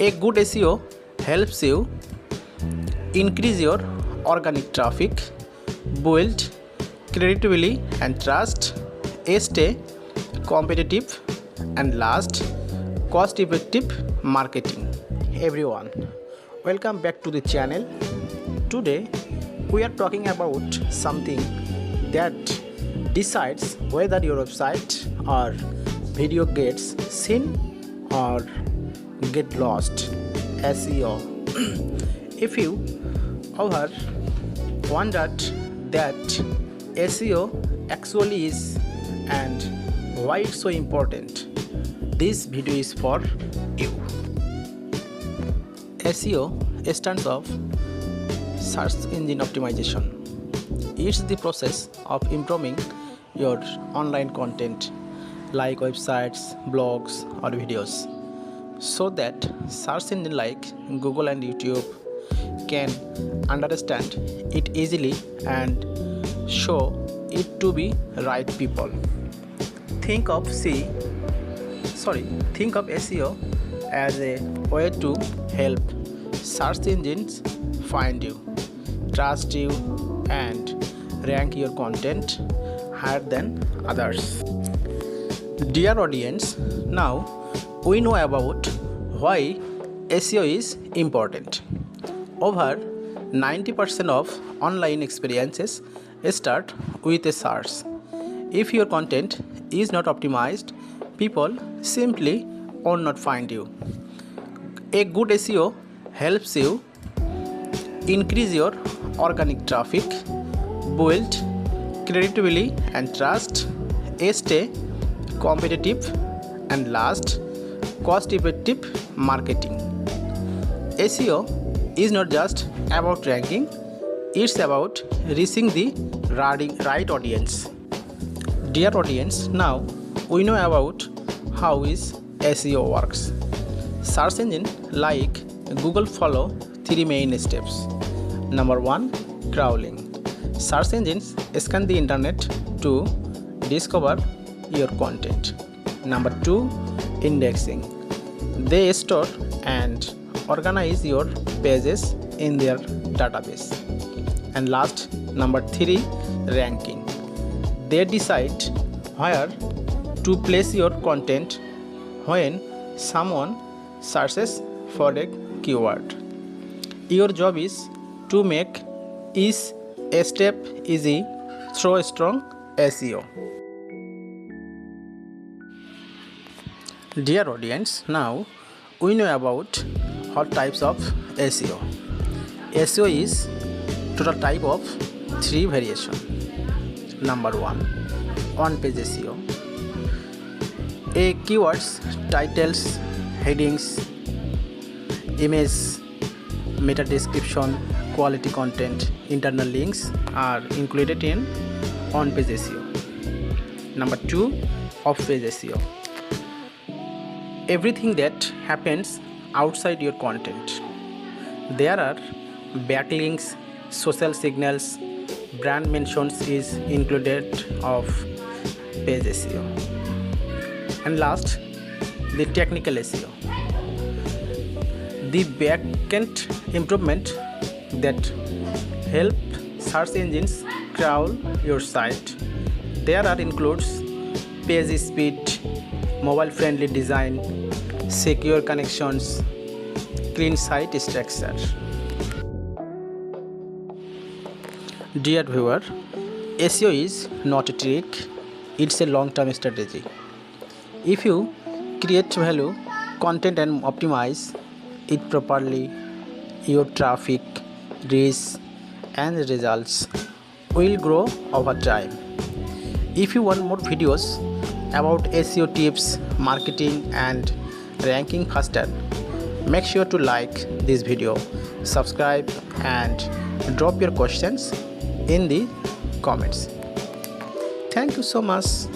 A good SEO helps you increase your organic traffic, build credibility and trust, stay competitive, and last, cost-effective marketing. Everyone, welcome back to the channel. Today, we are talking about something that decides whether your website or video gets seen or get lost. SEO. If you ever wondered that SEO actually is and why it's so important, this video is for you. SEO stands for search engine optimization. It's the process of improving your online content like websites, blogs or videos so that search engine like Google and YouTube can understand it easily and show it to the right people. Think of SEO as a way to help search engines find you, trust you, and rank your content higher than others. Dear audience, now we know about why SEO is important. Over 90% of online experiences start with a search. If your content is not optimized, people simply will not find you. A good SEO helps you increase your organic traffic, build credibility and trust, stay competitive, and last, cost-effective marketing. SEO is not just about ranking, it's about reaching the right audience. Dear audience, now we know about how is SEO works. Search engine like Google follow three main steps. Number 1, crawling. Search engines scan the internet to discover your content. Number 2, indexing. They store and organize your pages in their database. And last, number 3, ranking. They decide where to place your content when someone searches for a keyword. Your job is to make each step easy through strong SEO. Dear audience, now we know about what types of SEO. SEO is total type of 3 variations. Number 1, on-page SEO. A keywords, titles, headings, image, meta description, quality content, internal links are included in on-page SEO. Number 2, off-page SEO. Everything that happens outside your content. There are backlinks, social signals, brand mentions is included of page SEO. And last, the technical SEO. The backend improvement that help search engines crawl your site. There are includes page speed, mobile friendly design, secure connections, clean site structure. Dear viewer, SEO is not a trick, it's a long-term strategy. If you create value, content and optimize it properly, your traffic, reach and results will grow over time. If you want more videos about SEO tips, marketing and ranking faster, make sure to like this video, subscribe and drop your questions in the comments. Thank you so much.